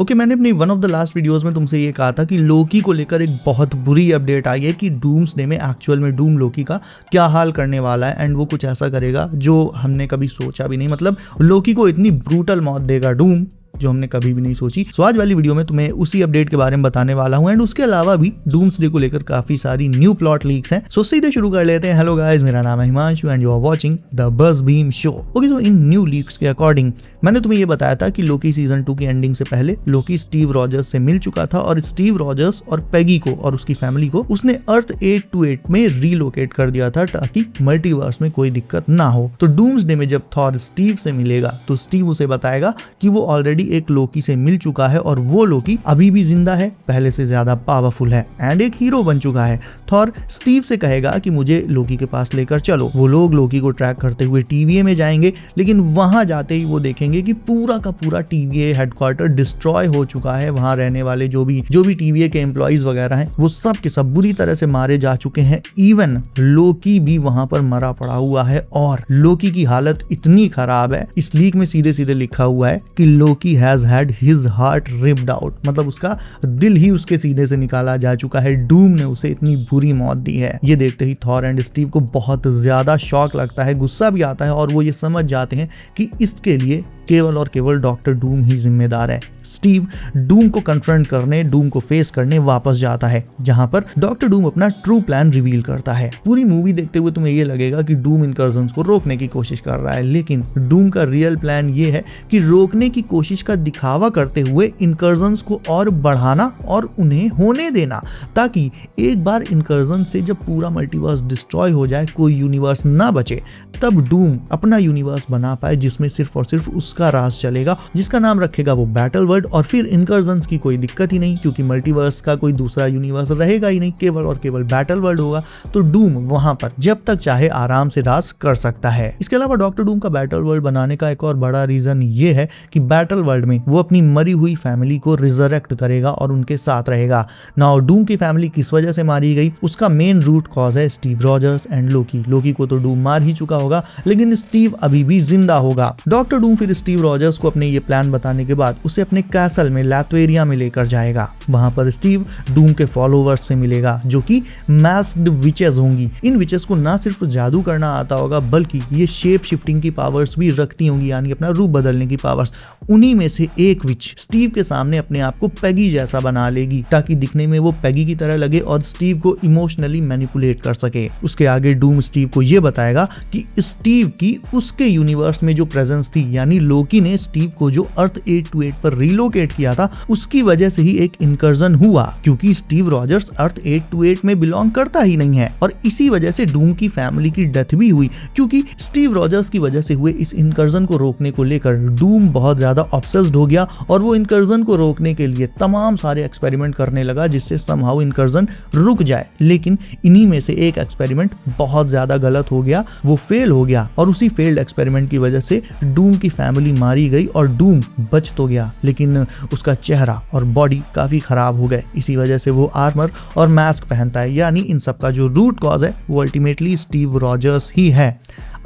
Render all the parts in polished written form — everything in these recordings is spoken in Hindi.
ओके, मैंने अपनी one of the last videos में तुमसे ये कहा था कि लोकी को लेकर एक बहुत बुरी अपडेट आई है कि डूम्सडे में एक्चुअल में डूम लोकी का क्या हाल करने वाला है एंड वो कुछ ऐसा करेगा जो हमने कभी सोचा भी नहीं। मतलब लोकी को इतनी ब्रूटल मौत देगा डूम जो हमने कभी भी नहीं सोची। सो आज वाली वीडियो में तुम्हें उसी अपडेट के बारे में बताने वाला हूं एंड उसके अलावा भी डूम्सडे को लेकर काफी सारी न्यू प्लॉट लीक्स हैं। सो सीधे शुरू कर लेते हैं। हेलो गाइस, मेरा नाम है Himanshu and you are watching the buzz beam show. Okay, so in new leaks के अकॉर्डिंग मैंने तुम्हें ये बताया था कि लोकी सीजन 2 की एंडिंग से पहले लोकी स्टीव रॉजर्स से मिल चुका था और स्टीव रॉजर्स और पेगी को और उसकी फैमिली को उसने अर्थ 828 में रीलोकेट कर दिया था ताकि मल्टीवर्स में कोई दिक्कत ना हो। तो डूम्सडे में जब थॉर स्टीव से मिलेगा तो स्टीव उसे बताएगा कि वो ऑलरेडी एक लोकी से मिल चुका है और वो लोकी अभी भी जिंदा है, पहले से ज्यादा पावरफुल है एंड एक हीरो बन चुका है। थॉर स्टीव से कहेगा कि मुझे लोकी के पास लेकर चलो। वो लोग लोकी को ट्रैक करते हुए TVA में जाएंगे, लेकिन वहां जाते ही वो देखेंगे कि पूरा का पूरा TVA हेडक्वार्टर डिस्ट्रॉय हो चुका है। वहां रहने वाले जो भी TVA के एम्प्लॉइज वगैरह हैं वो सब के सब बुरी तरह से मारे जा चुके हैं। इवन लोकी भी वहां पर मरा पड़ा हुआ है और लोकी की हालत इतनी खराब है, इस लीक में सीधे सीधे लिखा हुआ है कि Loki has had his heart ripped out, मतलब उसका दिल ही उसके सीने से निकाला जा चुका है। डूम ने उसे इतनी बुरी मौत दी है। ये देखते ही थॉर एंड स्टीव को बहुत ज्यादा शॉक लगता है, गुस्सा भी आता है और वो ये समझ जाते हैं कि इसके लिए केवल और केवल डॉक्टर डूम ही जिम्मेदार है। स्टीव डूम को कन्फ्रंट करने, डूम को फेस करने वापस जाता है, जहां पर डॉक्टर डूम अपना ट्रू प्लान रिवील करता है। पूरी मूवी देखते हुए तुम्हें ये लगेगा कि डूम इनकर्जन्स को रोकने की कोशिश कर रहा है, लेकिन डूम का रियल प्लान ये है कि रोकने की कोशिश का दिखावा करते हुए इनकर्जन्स को और बढ़ाना और उन्हें होने देना, ताकि एक बार इनकर्जन से जब पूरा मल्टीवर्स डिस्ट्रॉय हो जाए, कोई यूनिवर्स ना बचे, तब डूम अपना यूनिवर्स बना पाए जिसमें सिर्फ और सिर्फ उसका राज चलेगा, जिसका नाम रखेगा वो बैटल वर्ल्ड। और फिर इनकर्जन्स की कोई दिक्कत ही नहीं, क्योंकि मल्टीवर्स का कोई दूसरा यूनिवर्स रहेगा ही नहीं, केवल और केवल बैटल वर्ल्ड होगा। तो डूम वहां पर जब तक चाहे आराम से राज कर सकता है। इसके अलावा डॉक्टर डूम का बैटल वर्ल्ड बनाने का एक और बड़ा रीजन ये है कि बैटल वर्ल्ड में वो अपनी मरी हुई फैमिली को रिजरेक्ट करेगा और उनके साथ रहेगा। नाउ डूम की फैमिली किस वजह से मारी गई, उसका मेन रूट कॉज है स्टीव रॉजर्स एंड लोकी। लोकी को तो डूम मार ही चुका होगा, लेकिन स्टीव अभी भी जिंदा होगा। डॉक्टर डूम फिर स्टीव रॉजर्स को अपने ये प्लान बताने के बाद उसे अपने कैसल में लातवेरिया में लेकर जाएगा। वहां पर स्टीव डूम के फॉलोवर्स से मिलेगा जो कि मैस्क्ड विचेस होंगी। इन विचेस को ना सिर्फ जादू करना आता होगा, बल्कि ये शेप शिफ्टिंग की पावर्स भी रखती होंगी, यानी अपना रूप बदलने की पावर्स। उन्हीं में से एक विच स्टीव के सामने अपने आप को पेगी जैसा बना लेगी, ताकि दिखने में वो पेगी की तरह लगे और स्टीव को इमोशनली मैनिपुलेट कर सके। उसके आगे डूम स्टीव को ये बताएगा कि स्टीव की उसके यूनिवर्स में जो प्रेजेंस थी, यानी लोकी ने स्टीव को जो अर्थ 828 पर रिलोकेट किया था, उसकी वजह से ही एक इनकर्जन हुआ, क्योंकि स्टीव रॉजर्स अर्थ 828 में बिलोंग करता ही नहीं है। और इसी वजह से डूम की फैमिली की डेथ भी हुई, क्योंकि स्टीव रॉजर्स की वजह से हुए इस इनकर्जन को रोकने को लेकर डूम बहुत ज्यादा ऑब्सेस्ड हो गया और वो इनकर्जन को रोकने के लिए तमाम सारे एक्सपेरिमेंट करने लगा जिससे समहाउ इनकर्जन रुक जाए। लेकिन इन्हीं में से एक एक्सपेरिमेंट बहुत ज्यादा गलत हो गया, वो फेल हो गया और उसी फेल्ड एक्सपेरिमेंट की वजह से डूम की फैमिली मारी गई और डूम बच तो गया, लेकिन उसका चेहरा और बॉडी काफी खराब हो गए। इसी वजह से वो आर्मर और मास्क पहनता है, यानी इन सब का जो रूट कॉज है वो अल्टीमेटली स्टीव रॉजर्स ही है।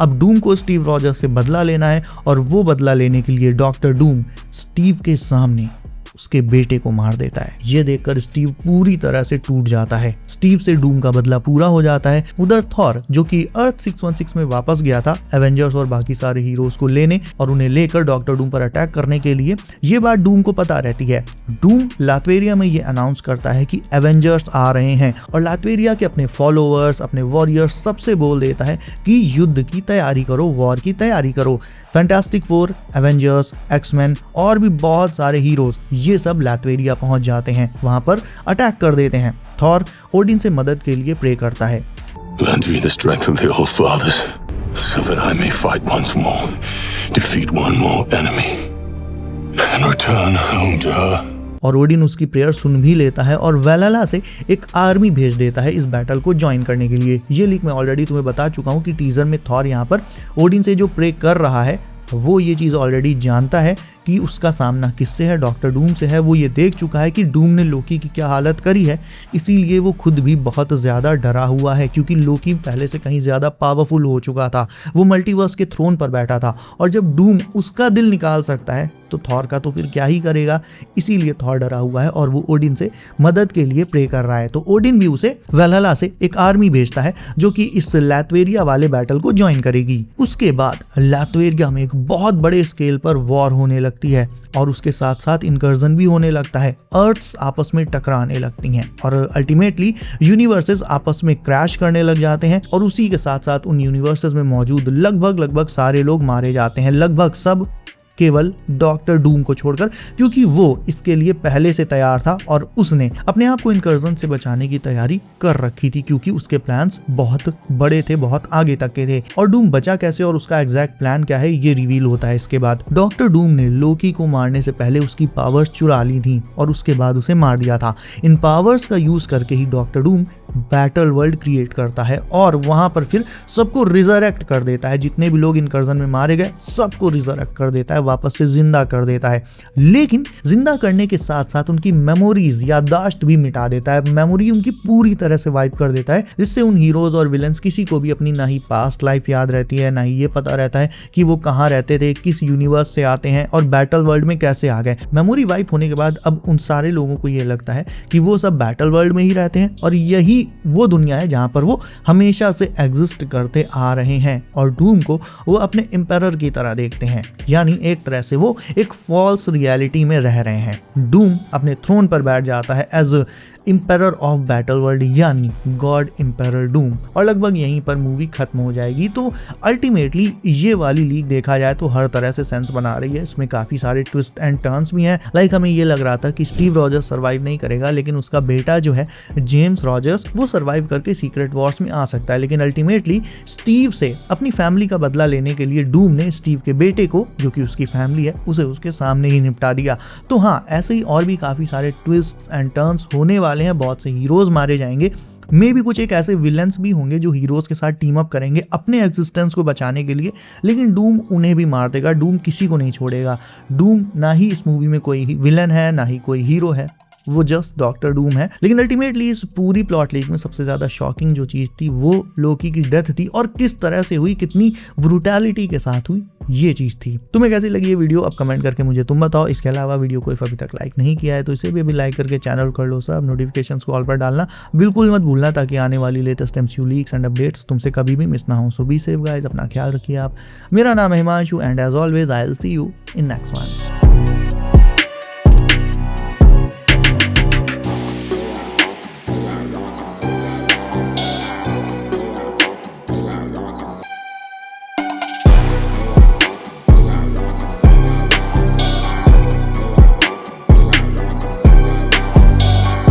अब डूम को स्टीव रॉजर्स से बदला लेना है और वो बदला लेने के लिए डॉक्टर डूम स्टीव के सामने उसके बेटे को मार देता है। ये देखकर स्टीव पूरी तरह से टूट जाता है। स्टीव से डूम का बदला पूरा हो जाता है। उधर थॉर, जो कि अर्थ 616 में वापस गया था एवेंजर्स और बाकी सारे हीरोज को लेने और उन्हें लेकर डॉक्टर डूम पर अटैक करने के लिए, ये बात डूम को पता रहती है। डूम लातवेरिया में ये अनाउंस करता है कि एवेंजर्स आ रहे हैं और लातवेरिया के अपने फॉलोअर्स, अपने वॉरियर्स सबसे बोल देता है कि युद्ध की तैयारी करो, वॉर की तैयारी करो। फैंटास्टिक फोर, एवेंजर्स, एक्समैन और भी बहुत सारे हीरोज ये सब लातवेरिया पहुंच जाते हैं, वहां पर अटैक कर देते हैं। थॉर ओडिन से मदद के लिए प्रे करता है, Lend me the strength of the All Fathers, so that I may fight once more, defeat one more enemy, and return home to her. और ओडिन उसकी प्रेयर सुन भी लेता है और वेलाला से एक आर्मी भेज देता है इस बैटल को ज्वाइन करने के लिए। ये लीक मैं ऑलरेडी तुम्हें बता चुका हूँ कि टीजर में थॉर यहाँ पर ओडिन से जो प्रे कर रहा है वो ये चीज़ ऑलरेडी जानता है कि उसका सामना किससे है, डॉक्टर डूम से है। वो ये देख चुका है कि डूम ने लोकी की क्या हालत करी है, इसीलिए वो खुद भी बहुत ज़्यादा डरा हुआ है, क्योंकि लोकी पहले से कहीं ज़्यादा पावरफुल हो चुका था। वो मल्टीवर्स के थ्रोन पर बैठा था और जब डूम उसका दिल निकाल सकता है तो थॉर का तो फिर क्या ही करेगा। इसीलिए थॉर डरा हुआ है और वो ओडिन से मदद के लिए प्रे कर रहा है। तो ओडिन भी उसे वैलहला से एक आर्मी भेजता है जो कि इस लैथवेरिया वाले बैटल को ज्वाइन करेगी। उसके बाद लैथवेरिया में एक बहुत बड़े स्केल पर वॉर होने लगती है और उसके साथ साथ इनकर्जन भी होने लगता है। अर्थ्स आपस में टकराने लगती हैं और अल्टीमेटली यूनिवर्सेस आपस में क्रैश करने लग जाते हैं और उसी के साथ साथ उन यूनिवर्सेस में मौजूद लगभग सारे लोग मारे जाते हैं, लगभग सब, केवल डॉक्टर डूम को छोड़कर, क्योंकि वो इसके लिए पहले से तैयार था और उसने अपने आप को इनकर्जन से बचाने की तैयारी कर रखी थी क्योंकि उसके प्लान्स बहुत बड़े थे, बहुत आगे तक के थे। और डूम बचा कैसे और उसका एग्जैक्ट प्लान क्या है ये रिवील होता है इसके बाद। डॉक्टर डूम ने लोकी को मारने से पहले उसकी पावर्स चुरा ली थी और उसके बाद उसे मार दिया था। इन पावर्स का यूज करके ही Doctor Doom battle world create करता है और वहां पर फिर सबको रिजरेक्ट कर देता है। जितने भी लोग इनकर्जन में मारे गए सबको रिजरेक्ट कर देता है, वापस से जिंदा कर देता है। लेकिन जिंदा करने के साथ साथ उनकी मेमोरीज, याददाश्त भी मिटा देता है। मेमोरी उनकी पूरी तरह से वाइप कर देता है, जिससे उन हीरोज और विलन्स किसी को भी अपनी ना ही पास्ट लाइफ याद रहती है, ना ही ये पता रहता है कि वो कहाँ रहते थे, किस यूनिवर्स से आते हैं और बैटल वर्ल्ड में कैसे आ गए। मेमोरी वाइप होने के बाद अब उन सारे लोगों को ये लगता है कि वो सब बैटल वर्ल्ड में ही रहते हैं और यही वो दुनिया है जहां पर वो हमेशा से एग्जिस्ट करते आ रहे हैं और डूम को वो अपने एम्पायर की तरह देखते हैं। यानी एक तरह से वो एक फॉल्स रियलिटी में रह रहे हैं। डूम अपने थ्रोन पर बैठ जाता है age empire of battle world, यानी गॉड एम्पायर डूम, और लगभग यहीं पर मूवी खत्म हो जाएगी। तो अल्टीमेटली ये वाली लीग देखा जाए तो हर तरह से सेंस बना रही है। इसमें काफी सारे ट्विस्ट एंड टर्न्स भी हैं। लाइक हमें ये लग रहा था कि स्टीव रॉजर्स सर्वाइव नहीं करेगा, लेकिन उसका बेटा जो है जेम्स रॉजर्स वो सर्वाइव करके सीक्रेट वॉर्स में आ सकता है। लेकिन अल्टीमेटली स्टीव से अपनी फैमिली का बदला लेने के लिए डूम ने स्टीव के बेटे को, जो कि उसकी फैमिली है, उसे उसके सामने ही निपटा दिया। तो हाँ, ऐसे ही और भी काफी सारे ट्विस्ट एंड टर्न्स होने वाले हैं। बहुत से हीरोज मारे जाएंगे, मे भी कुछ एक ऐसे विलन्स भी होंगे जो हीरोज के साथ टीम अप करेंगे अपने एग्जिस्टेंस को बचाने के लिए, लेकिन डूम उन्हें भी मार देगा। डूम किसी को नहीं छोड़ेगा। डूम ना ही इस मूवी में कोई विलन है, ना ही कोई हीरो है, वो जस्ट डॉक्टर डूम है। लेकिन अल्टीमेटली इस पूरी प्लॉट लीक में सबसे ज्यादा शॉकिंग जो चीज थी वो लोकी की डेथ थी और किस तरह से हुई, कितनी ब्रूटैलिटी के साथ हुई, ये चीज थी। तुम्हें कैसी लगी ये वीडियो अब कमेंट करके मुझे तुम बताओ। इसके अलावा वीडियो को अभी तक लाइक नहीं किया है तो इसे भी अभी लाइक करके चैनल कर लो सब, नोटिफिकेशंस को ऑल पर डालना बिल्कुल मत भूलना ताकि आने वाली latest MCU leaks and updates तुमसे कभी भी मिस ना हो। सो बी सेफ गाइस, अपना ख्याल रखिए आप। मेरा नाम है Himanshu and as always I will see you in next one.